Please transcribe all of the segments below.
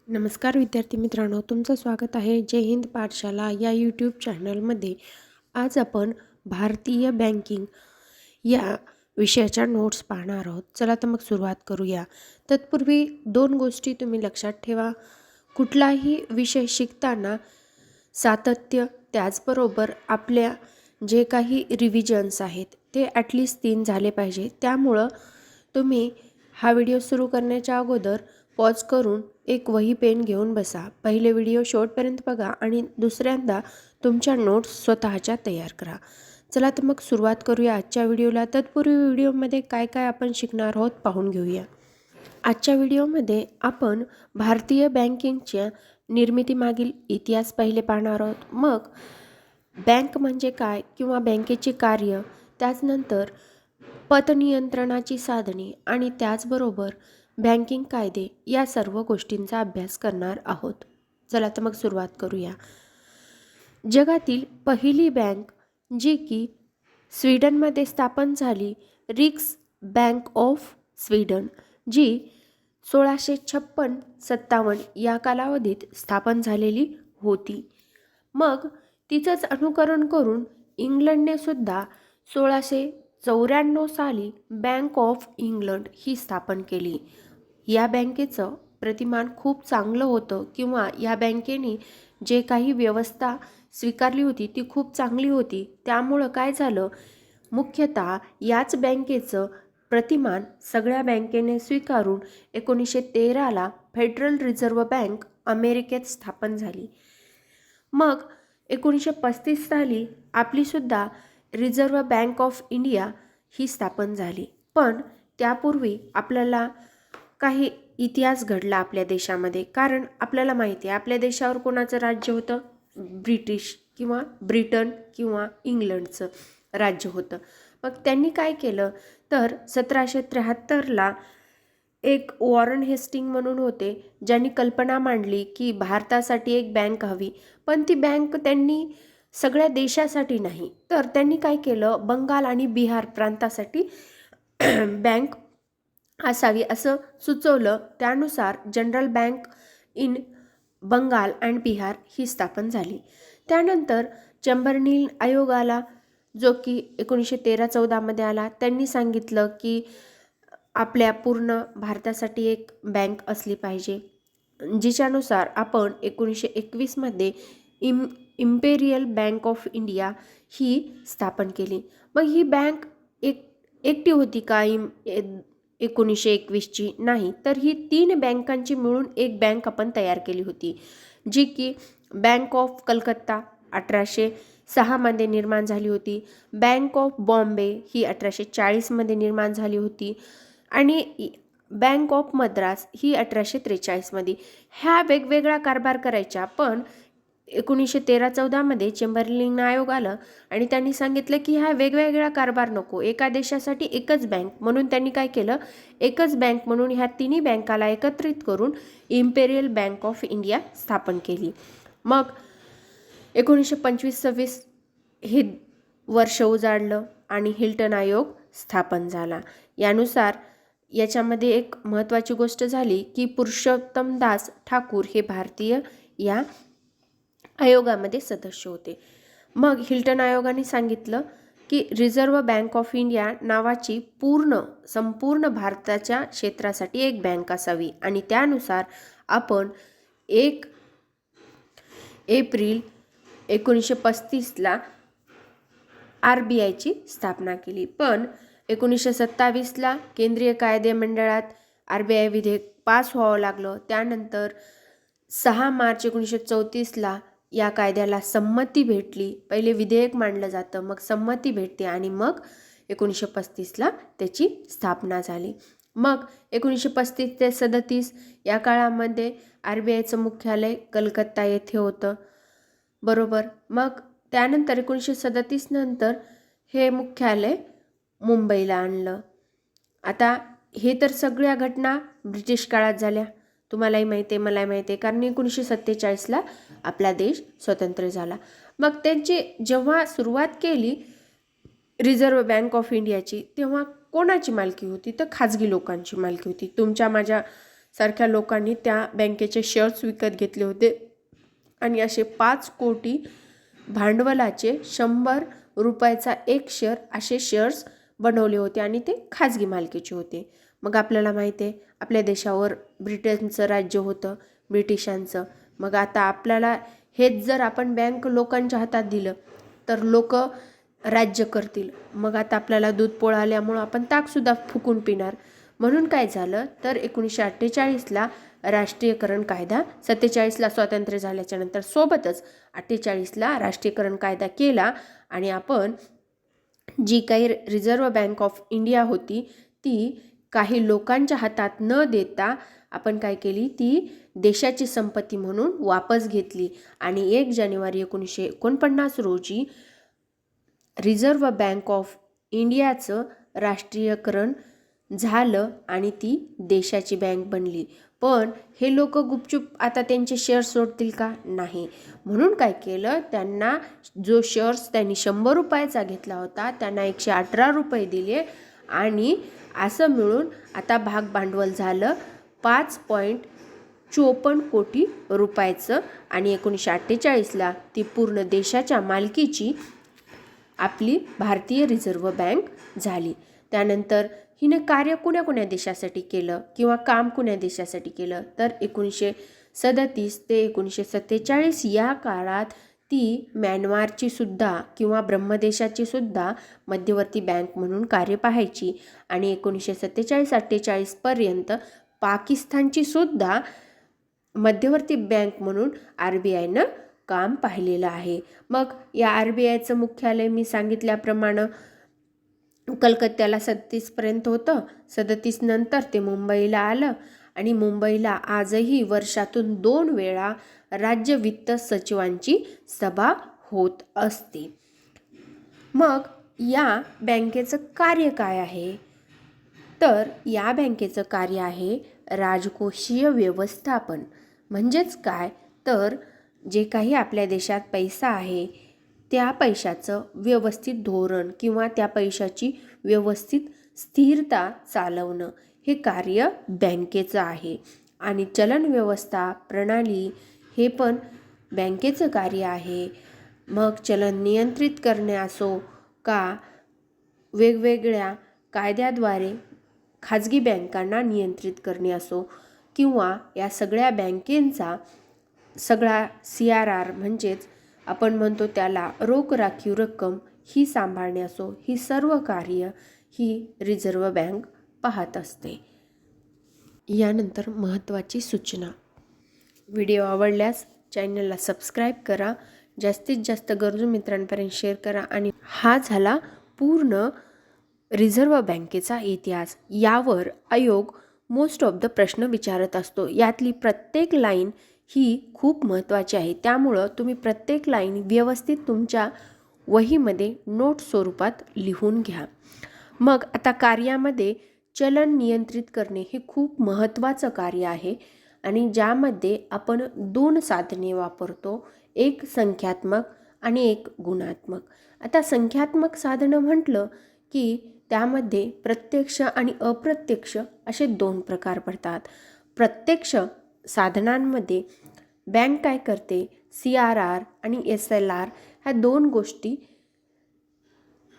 नमस्कार विद्यार्थी मित्रांनो, तुमचं स्वागत आहे जय हिंद पाठशाला या यूट्यूब चॅनलमध्ये. आज आपण भारतीय बँकिंग या विषयाच्या नोट्स पाहणार आहोत. चला तर मग सुरुवात करूया. तत्पूर्वी दोन गोष्टी तुम्ही लक्षात ठेवा. कुठलाही विषय शिकताना सातत्य, त्याचबरोबर आपल्या जे काही रिव्हिजन्स आहेत ते ॲटलिस्ट 3 झाले पाहिजे. त्यामुळं तुम्ही हा व्हिडिओ सुरू करण्याच्या अगोदर पॉज करून एक वही पेन घेऊन बसा. पहिले व्हिडिओ शेवटपर्यंत बघा आणि दुसऱ्यांदा तुमच्या नोट्स स्वतःच्या तयार करा. चला तर मग सुरुवात करूया आजच्या व्हिडिओला. तत्पूर्वी व्हिडिओमध्ये काय काय आपण शिकणार आहोत पाहून घेऊया. आजच्या व्हिडिओमध्ये आपण भारतीय बँकिंगच्या निर्मितीमागील इतिहास पहिले पाहणार आहोत. मग बँक म्हणजे काय किंवा बँकेचे कार्य, त्याचनंतर पतनियंत्रणाची साधने आणि त्याचबरोबर बँकिंग कायदे या सर्व गोष्टींचा अभ्यास करणार आहोत. चला तर मग सुरुवात करूया. जगातील पहिली बँक जी की स्वीडनमध्ये स्थापन झाली, रिक्स बँक ऑफ स्वीडन, जी 1656-57 या कालावधीत स्थापन झालेली होती. मग तिचंच अनुकरण करून इंग्लंडने सुद्धा 1694 साली बँक ऑफ इंग्लंड ही स्थापन केली. या बँकेचं प्रतिमान खूप चांगलं होतं किंवा या बँकेने जे काही व्यवस्था स्वीकारली होती ती खूप चांगली होती. त्यामुळं काय झालं, मुख्यतः याच बँकेचं प्रतिमान सगळ्या बँकेने स्वीकारून 1913ला फेडरल रिझर्व्ह बँक अमेरिकेत स्थापन झाली. मग 1935 साली आपलीसुद्धा रिझर्व्ह बँक ऑफ इंडिया ही स्थापन झाली. पण त्यापूर्वी आपल्याला काही इतिहास घडला आपल्या देशामध्ये. कारण आपल्याला माहिती आहे आपल्या देशावर कोणाचं राज्य होतं, ब्रिटिश किंवा ब्रिटन किंवा इंग्लंडचं राज्य होतं. मग त्यांनी काय केलं तर 1773ला एक वॉरन हेस्टिंग म्हणून होते, ज्यांनी कल्पना मांडली की भारतासाठी एक बँक हवी. पण ती बँक त्यांनी सगळ्या देशासाठी नाही, तर त्यांनी काय केलं, बंगाल आणि बिहार प्रांतासाठी बँक असावी असं सुचवलं. त्यानुसार general bank in Bengal and Bihar ही स्थापन झाली. त्यानंतर चेंबरलिन आयोग आला, जो की 1913-14 आला. त्यांनी सांगितलं की आपल्या पूर्ण भारतासाठी एक बँक असली पाहिजे, जिच्यानुसार आपण 1921 इम्पेरियल बँक ऑफ इंडिया ही स्थापन केली. मग ही बँक एकटी होती का 1921ची? नाही, तर ही 3 बँकांची मिळून एक बँक आपण तयार केली होती, जी की बँक ऑफ कलकत्ता 1806 निर्माण झाली होती. बँक ऑफ बॉम्बे ही 1840 निर्माण झाली होती आणि बँक ऑफ मद्रास ही 1843 ह्या वेगवेगळा कारभार करायच्या. पण 1913-14 चेंबरलिन आयोग आलं आणि त्यांनी सांगितलं की ह्या वेगवेगळा कारभार नको, एका देशासाठी एकच बँक. म्हणून त्यांनी काय केलं, एकच बँक म्हणून ह्या तिन्ही बँकाला एकत्रित करून इम्पेरियल बँक ऑफ इंडिया स्थापन केली. मग 1925-26 हे वर्ष उजाडलं आणि हिल्टन आयोग स्थापन झाला. यानुसार याच्यामध्ये एक महत्त्वाची गोष्ट झाली की पुरुषोत्तम दास ठाकूर हे भारतीय या आयोगामध्ये सदस्य होते. मग हिल्टन आयोगाने सांगितलं की रिझर्व्ह बँक ऑफ इंडिया नावाची संपूर्ण भारताच्या क्षेत्रासाठी एक बँक असावी आणि त्यानुसार आपण 1 एप्रिल 1935ला RBIची स्थापना केली. पण 1927ला केंद्रीय कायदे मंडळात RBI विधेयक पास व्हावं लागलं. त्यानंतर 6 मार्च 1934ला या कायद्याला संमती भेटली. पहिले विधेयक मांडलं जातं, मग संमती भेटते आणि मग 1935ला त्याची स्थापना झाली. मग 1935 ते 37 या काळामध्ये RBIचं मुख्यालय कलकत्ता येथे होतं, बरोबर. मग त्यानंतर 1937 नंतर हे मुख्यालय मुंबईला आणलं. आता हे तर सगळ्या घटना ब्रिटिश काळात झाल्या, तुम्हालाही माहिती आहे, मलाही माहिती आहे, कारण 1947ला आपला देश स्वतंत्र झाला. मग त्यांची जेव्हा सुरुवात केली रिझर्व्ह बँक ऑफ इंडियाची, तेव्हा कोणाची मालकी होती, तर खाजगी लोकांची मालकी होती. तुमच्या माझ्या सारख्या लोकांनी त्या बँकेचे शेअर्स विकत घेतले होते आणि असे 5 कोटी भांडवलाचे 100 रुपयाचा एक शेअर असे शेअर्स बनवले होते आणि ते खाजगी मालकीचे होते. मग आपल्याला माहिती आहे आपल्या देशावर ब्रिटनचं राज्य होतं, ब्रिटिशांचं. मग आता आपल्याला हेच जर आपण बँक लोकांच्या हातात दिलं तर लोक राज्य करतील. मग आता आपल्याला दूध पोळा आल्यामुळं आपण ताकसुद्धा फुकून पिणार. म्हणून काय झालं तर 1948ला राष्ट्रीयकरण कायदा, 47ला स्वातंत्र्य झाल्याच्या नंतर सोबतच 48ला राष्ट्रीयकरण कायदा केला आणि आपण जी काही रिझर्व्ह बँक ऑफ इंडिया होती ती काही लोकांच्या हातात न देता आपण काय केली, ती देशाची संपत्ती म्हणून वापस घेतली आणि 1 जानेवारी 1949 रोजी रिझर्व्ह बँक ऑफ इंडियाचं राष्ट्रीयकरण झालं आणि ती देशाची बँक बनली. पण हे लोक गुपचूप आता त्यांचे शेअर्स सोडतील का? नाही. म्हणून काय केलं, त्यांना जो शेअर्स त्यांनी 100 रुपयाचा घेतला होता त्यांना 118 रुपये दिले आणि असं मिळून आता भाग भांडवल झालं 5.54 कोटी रुपयाचं आणि 1948ला ती पूर्ण देशाच्या मालकीची आपली भारतीय रिझर्व्ह बँक झाली. त्यानंतर हिने कार्य कुण्या देशासाठी केलं किंवा काम कुण्या देशासाठी केलं तर 1937 ते 1947 या काळात ती म्यानमारची सुद्धा किंवा ब्रह्मदेशाची सुद्धा मध्यवर्ती बँक म्हणून कार्य पाहायची आणि 1947-48 पर्यंत पाकिस्तानची सुद्धा मध्यवर्ती बँक म्हणून RBIनं काम पाहिलेलं आहे. मग या RBIचं मुख्यालय मी सांगितल्याप्रमाणे कलकत्त्याला 37 पर्यंत होतं. 37 नंतर ते मुंबईला आलं आणि मुंबईला आजही वर्षातून 2 वेळा राज्य वित्त सचिवांची सभा होत असते. मग या बँकेचं कार्य काय आहे तर या बँकेचं कार्य आहे राजकोषीय व्यवस्थापन. म्हणजेच काय तर जे काही आपल्या देशात पैसा आहे त्या पैशाचं व्यवस्थित धोरण किंवा त्या पैशाची व्यवस्थित स्थिरता चालवणं हे कार्य बँकेचं आहे. आणि चलन व्यवस्था प्रणाली हे पण बँकेचं कार्य आहे. मग चलन नियंत्रित करणे असो का वेगवेगळ्या कायद्याद्वारे खाजगी बँकांना नियंत्रित करणे असो किंवा या सगळ्या बँकेंचा सगळा CRR म्हणजेच आपण म्हणतो त्याला रोख राखीव रक्कम ही सांभाळणे असो, ही सर्व कार्य ही रिझर्व्ह बँक पाहत असते. यानंतर महत्त्वाची सूचना. व्हिडिओ आवडल्यास चॅनलला सबस्क्राईब करा, जास्तीत जास्त गरजू मित्रांपर्यंत शेअर करा आणि हा झाला पूर्ण रिझर्व्ह बँकेचा इतिहास. यावर आयोग मोस्ट ऑफ द प्रश्न विचारत असतो. यातली प्रत्येक लाईन ही खूप महत्त्वाची आहे. त्यामुळं तुम्ही प्रत्येक लाईन व्यवस्थित तुमच्या वहीमध्ये नोट स्वरूपात लिहून घ्या. मग आता कार्यामध्ये चलन नियंत्रित करणे हे खूप महत्त्वाचं कार्य आहे आणि ज्यामध्ये आपण 2 साधने वापरतो, एक संख्यात्मक आणि एक गुणात्मक. आता संख्यात्मक साधनं म्हटलं की त्यामध्ये प्रत्यक्ष आणि अप्रत्यक्ष असे 2 प्रकार पडतात. प्रत्यक्ष साधनांमध्ये बँक काय करते, CRR आणि SLR ह्या 2 गोष्टी.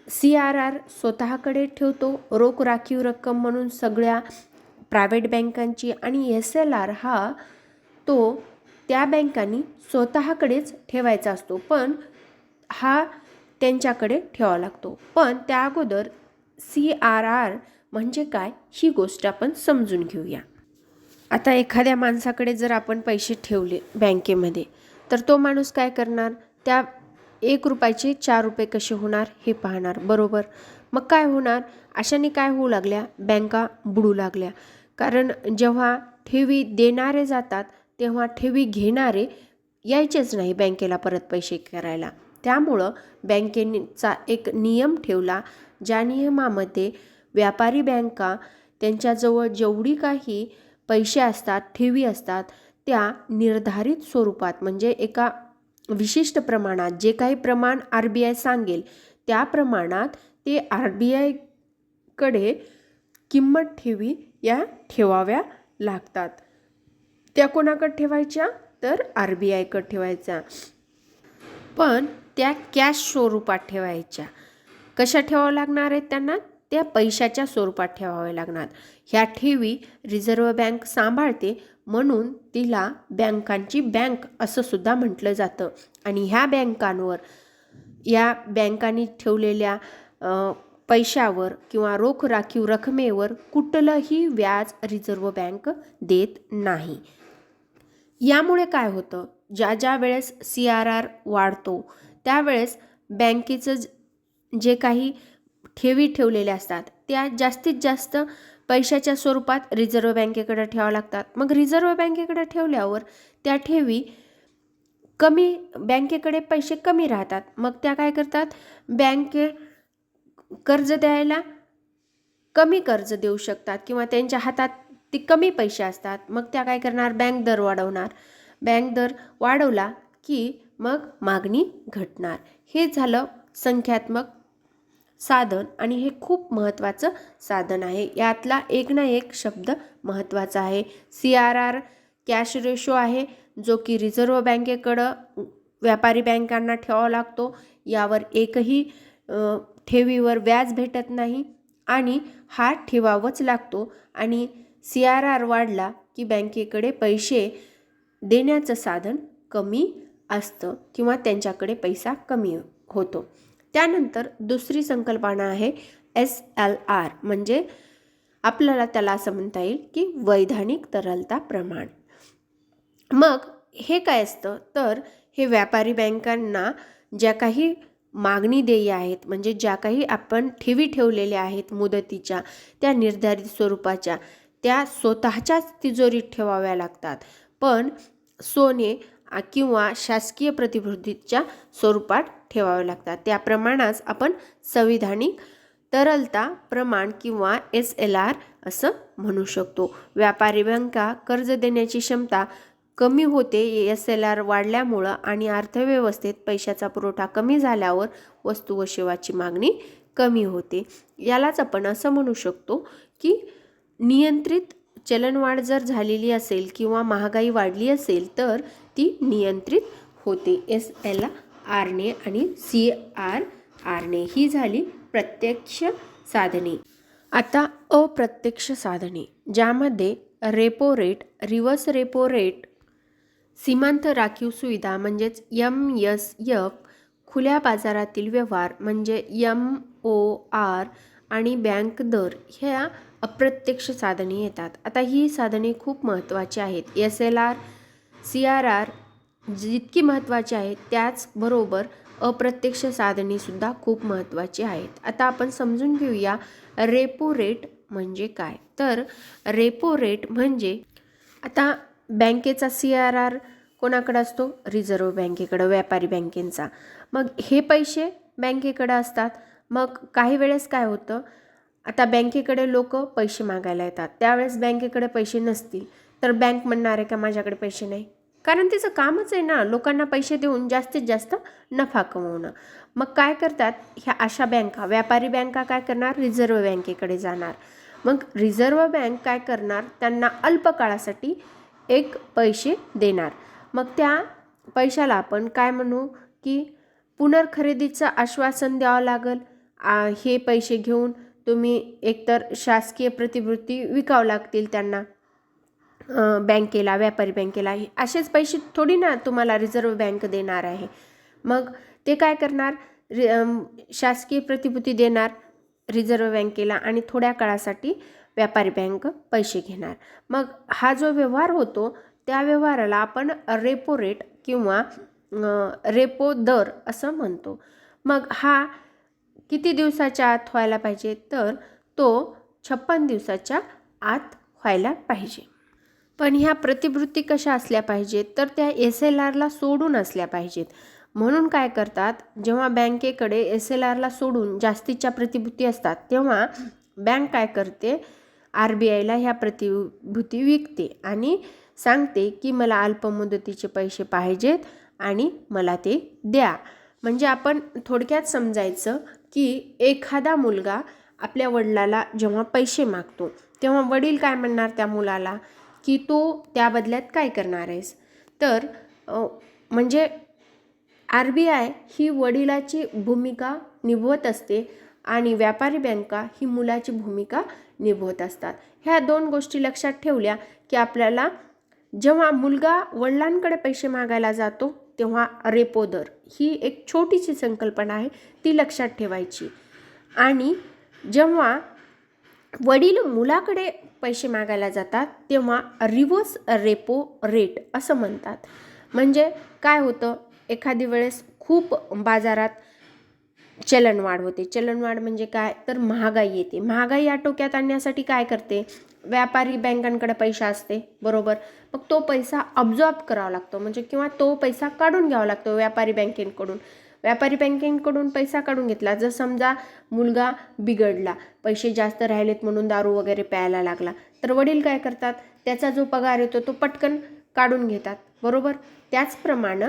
CRR स्वतःकडे ठेवतो रोख राखीव रक्कम म्हणून सगळ्या प्रायव्हेट बँकांची आणि SLR हा तो त्या बँकांनी स्वतःकडेच ठेवायचा असतो, पण हा त्यांच्याकडे ठेवावा लागतो. पण त्या अगोदर CRR म्हणजे काय ही गोष्ट आपण समजून घेऊया. आता एखाद्या माणसाकडे जर आपण पैसे ठेवले बँकेमध्ये तर तो माणूस काय करणार, त्या 1 रुपयाचे 4 रुपये कसे होणार हे पाहणार, बरोबर. मग काय होणार, अशाने काय होऊ लागल्या, बँका बुडू लागल्या. कारण जेव्हा ठेवी देणारे जातात तेव्हा ठेवी घेणारे यायचेच नाही बँकेला परत पैसे करायला. त्यामुळं बँकेचा एक नियम ठेवला, ज्या नियमामध्ये व्यापारी बँका त्यांच्याजवळ जेवढी काही पैसे असतात, ठेवी असतात, त्या निर्धारित स्वरूपात म्हणजे एका विशिष्ट प्रमाणात जे काही प्रमाण RBI सांगेल त्या प्रमाणात ते RBIकडे किंमत ठेवी या ठेवाव्या लागतात. त्या कोणाकडे ठेवायच्या, तर RBIकडे ठेवायच्या. पण त्या कॅश स्वरूपात ठेवायच्या. कशा ठेवावं लागणार आहेत त्यांना, त्या पैशाच्या स्वरूपात ठेवावे लागणार. ह्या ठेवी रिझर्व्ह बँक सांभाळते, म्हणून तिला बँकांची बँक असं सुद्धा म्हटलं जातं. आणि ह्या बँकांवर, या बँकांनी ठेवलेल्या पैशावर किंवा रोख राखीव रकमेवर कुठलंही व्याज रिझर्व्ह बँक देत नाही. यामुळे काय होतं, ज्या वेळेस CRR वाढतो त्यावेळेस बँकेचं जे काही ठेवी ठेवलेल्या असतात त्या जास्तीत जास्त पैशाच्या स्वरूपात रिझर्व्ह बँकेकडे ठेवावं लागतात. मग रिझर्व्ह बँकेकडे ठेवल्यावर त्या ठेवी कमी, बँकेकडे पैसे कमी राहतात. मग त्या काय करतात, बँके कर्ज द्यायला कमी कर्ज देऊ शकतात किंवा त्यांच्या हातात ते कमी पैसे असतात. मग त्या काय करणार, बँक दर वाढवणार. बँक दर वाढवला की मग मागणी घटणार. हे झालं संख्यात्मक साधन आणि हे खूप महत्त्वाचं साधन आहे. यातला एक ना एक शब्द महत्त्वाचा आहे. CRR कॅश रेशो आहे, जो की रिझर्व्ह बँकेकडं व्यापारी बँकांना ठेवावा लागतो. यावर एकही ठेवीवर व्याज भेटत नाही आणि हा ठेवावाच लागतो. आणि CRR वाढला की बँकेकडे पैसे देण्याचं साधन कमी असतं किंवा त्यांच्याकडे पैसा कमी होतो. त्यानंतर दुसरी संकल्पना आहे SLR, म्हणजे आपल्याला त्याला असं म्हणता येईल की वैधानिक तरलता प्रमाण. मग हे काय असतं, तर हे व्यापारी बँकांना ज्या काही मागणी देय आहेत, म्हणजे ज्या काही आपण ठेवी ठेवलेल्या आहेत मुदतीच्या, त्या निर्धारित स्वरूपाच्या त्या स्वतःच्याच तिजोरीत ठेवाव्या लागतात. पण सोने किंवा शासकीय प्रतिभूतीच्या स्वरूपात ठेवावे लागतात. त्याप्रमाणेच आपण संविधानिक तरलता प्रमाण किंवा SLR असं म्हणू शकतो. व्यापारी बँका कर्ज देण्याची क्षमता कमी होते SLR वाढल्यामुळं आणि अर्थव्यवस्थेत पैशाचा पुरवठा कमी झाल्यावर वस्तू व सेवाची मागणी कमी होते. यालाच आपण असं म्हणू शकतो की नियंत्रित चलनवाढ जर झालेली असेल किंवा महागाई वाढली असेल तर ती नियंत्रित होते SLRने आणि CRRने. ही झाली प्रत्यक्ष साधने. आता अप्रत्यक्ष साधने, ज्यामध्ये repo rate, reverse repo rate, सीमांत राखीव सुविधा म्हणजेच MSF, खुल्या बाजारातील व्यवहार म्हणजे MOR आणि बँक दर ह्या अप्रत्यक्ष साधने येतात. आता ही साधने खूप महत्त्वाची आहेत. SLR, CRR जितकी महत्त्वाची आहेत त्याचबरोबर अप्रत्यक्ष साधने सुद्धा खूप महत्त्वाची आहेत. आता आपण समजून घेऊया रेपो रेट म्हणजे काय. तर रेपो रेट म्हणजे, आता बँकेचा CRR कोणाकडे असतो, रिझर्व्ह बँकेकडे, व्यापारी बँकेचा. मग हे पैसे बँकेकडे असतात. मग काही वेळेस काय होतं, आता बँकेकडे लोक पैसे मागायला येतात, त्यावेळेस बँकेकडे पैसे नसतील तर बँक म्हणणार आहे का माझ्याकडे पैसे नाही, कारण तिचं कामच आहे ना लोकांना पैसे देऊन जास्तीत जास्त नफा कमवणं. मग काय करतात ह्या अशा बँका, व्यापारी बँका काय करणार, रिझर्व्ह बँकेकडे जाणार. मग रिझर्व्ह बँक काय करणार, त्यांना अल्प काळासाठी एक पैसे देणार. मग त्या पैशाला आपण काय म्हणू की पुनर्खरेदीचं आश्वासन द्यावं लागेल. हे पैसे घेऊन तुम्ही एकतर शासकीय प्रतिभूती विकावं लागतील त्यांना, बँकेला, व्यापारी बँकेला. असेच पैसे थोडी ना तुम्हाला रिझर्व्ह बँक देणार आहे. मग ते काय करणार, शासकीय प्रतिभूती देणार रिझर्व्ह बँकेला आणि थोड्या काळासाठी व्यापारी बँक पैसे घेणार. मग हा जो व्यवहार होतो त्या व्यवहाराला आपण रेपो रेट किंवा रेपो दर असं म्हणतो. मग हा किती दिवसाच्या आत व्हायला पाहिजे, तर तो 56 दिवसाच्या आत व्हायला पाहिजे. पण ह्या प्रतिभूती कशा असल्या पाहिजेत, तर त्या SLRला सोडून असल्या पाहिजेत. म्हणून काय करतात, जेव्हा बँकेकडे SLRला सोडून जास्तीच्या प्रतिभूती असतात तेव्हा बँक काय करते, RBIला ह्या प्रतिभूती विकते आणि सांगते की मला अल्पमुदतीचे पैसे पाहिजेत आणि मला ते द्या. म्हणजे आपण थोडक्यात समजायचं की एखादा मुलगा आपल्या वडिलाला जेव्हा पैसे मागतो तेव्हा वडील काय म्हणणार त्या मुलाला की तो त्या बदल्यात काय करणार आहेस. तर म्हणजे RBI ही वडिलाची भूमिका निभवत असते आणि व्यापारी बँका ही मुलाची भूमिका निभवत असतात. ह्या दोन गोष्टी लक्षात ठेवल्या की आपल्याला जेव्हा मुलगा वडिलांकडे पैसे मागायला जातो तेव्हा रेपो दर ही एक छोटीशी संकल्पना आहे, ती लक्षात ठेवायची. आणि जेव्हा वडील मुलाकडे पैसे मागायला जातात तेव्हा रिव्हर्स रेपो रेट असं म्हणतात. म्हणजे काय होतं, एखादी वेळेस खूप बाजारात चलनवाढ होते. चलनवाढ म्हणजे काय, तर महागाई येते. महागाई आटोक्यात आणण्यासाठी काय करते, व्यापारी बँकांकडे पैसा असते, बरोबर. मग तो पैसा अब्झॉर्ब करावा लागतो, म्हणजे किंवा तो पैसा काढून घ्यावा लागतो व्यापारी बँकेकडून. व्यापारी बँकेकडून पैसा काढून घेतला, जर समजा मुलगा बिघडला, पैसे जास्त राहिलेत म्हणून दारू वगैरे प्यायला लागला, तर वडील काय करतात, त्याचा जो पगार येतो तो पटकन काढून घेतात, बरोबर. त्याचप्रमाणे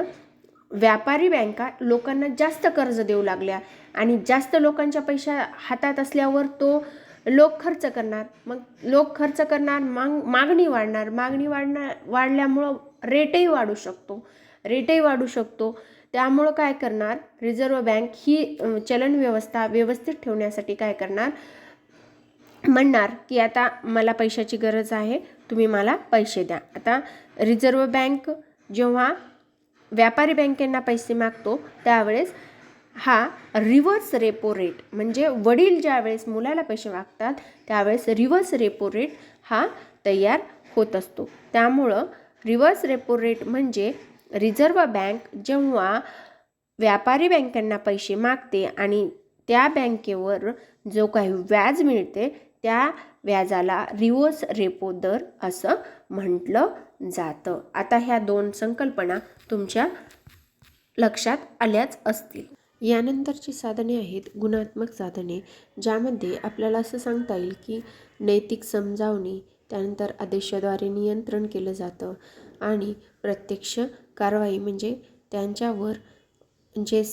व्यापारी बँका लोकांना जास्त कर्ज देऊ लागल्या आणि जास्त लोकांच्या पैसा हातात असल्यावर तो लोक खर्च करणार. मग लोक खर्च करणार, मागणी वाढल्यामुळं रेटही वाढू शकतो. त्यामुळं काय करणार, रिझर्व्ह बँक ही चलन व्यवस्था व्यवस्थित ठेवण्यासाठी काय करणार, म्हणणार की आता मला पैशाची गरज आहे, तुम्ही मला पैसे द्या. आता रिझर्व्ह बँक जेव्हा व्यापारी बँकेंना पैसे मागतो त्यावेळेस हा रिव्हर्स रेपो रेट, म्हणजे वडील ज्यावेळेस मुलाला पैसे मागतात त्यावेळेस रिव्हर्स रेपो रेट हा तयार होत असतो. त्यामुळं रिव्हर्स रेपो रेट म्हणजे रिझर्व्ह बँक जेव्हा व्यापारी बँकांना पैसे मागते आणि त्या बँकेवर जो काही व्याज मिळते त्या व्याजाला रिव्हर्स रेपो दर असं म्हटलं जातं. आता ह्या दोन संकल्पना तुमच्या लक्षात आल्याच असतील. यानंतरची साधने आहेत गुणात्मक साधने, ज्यामध्ये आपल्याला असं सांगता येईल की नैतिक समजावणी, त्यानंतर आदेशाद्वारे नियंत्रण केलं जातं आणि प्रत्यक्ष कारवाई म्हणजे त्यांच्यावर जे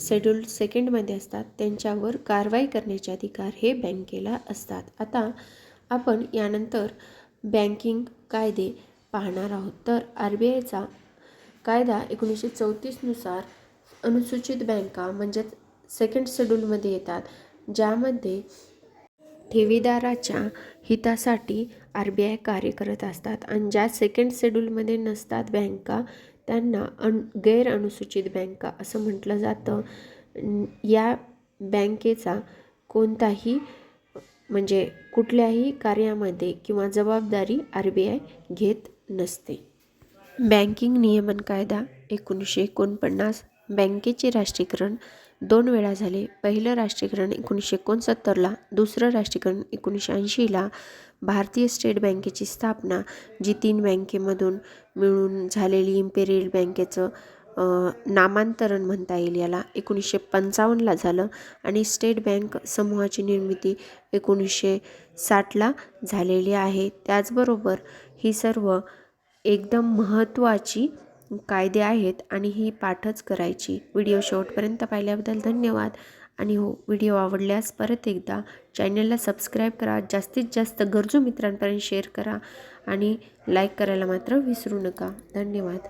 शेड्यूल सेकंडमध्ये असतात त्यांच्यावर कारवाई करण्याचे अधिकार हे बँकेला असतात. आता आपण यानंतर बँकिंग कायदे पाहणार आहोत. तर RBIचा कायदा 1934 नुसार अनुसूचित बँका म्हणजेच सेकंड शेड्यूलमध्ये येतात, ज्यामध्ये ठेवीदाराच्या हितासाठी RBI कार्य करत असतात. आणि ज्या सेकंड शेड्यूलमध्ये नसतात बँका त्यांना गैर अनुसूचित बँका असं म्हटलं जातं. या बँकेचा कोणताही म्हणजे कुठल्याही कार्यामध्ये किंवा जबाबदारी RBI घेत नसते. बँकिंग नियमन कायदा 1949. बँकेचे राष्ट्रीयकरण 2 वेळा झाले. पहिलं राष्ट्रीयकरण 1969ला, दुसरं राष्ट्रीयकरण 1980ला. भारतीय स्टेट बँकेची स्थापना, जी 3 बँकेमधून मिळून झालेली इम्पेरियल बँकेचं नामांतरण म्हणता येईल याला, 1955ला झालं. आणि स्टेट बँक समूहाची निर्मिती 1960ला झालेली आहे. त्याचबरोबर ही सर्व एकदम महत्त्वाची कायदे आहेत आणि ही पाठच करायची. व्हिडिओ शेवटपर्यंत पाहिल्याबद्दल धन्यवाद. आणि हो, व्हिडिओ आवडल्यास परत एकदा चॅनलला सबस्क्राईब करा, जास्तीत जास्त गरजू मित्रांपर्यंत शेअर करा आणि लाईक करायला मात्र विसरू नका. धन्यवाद.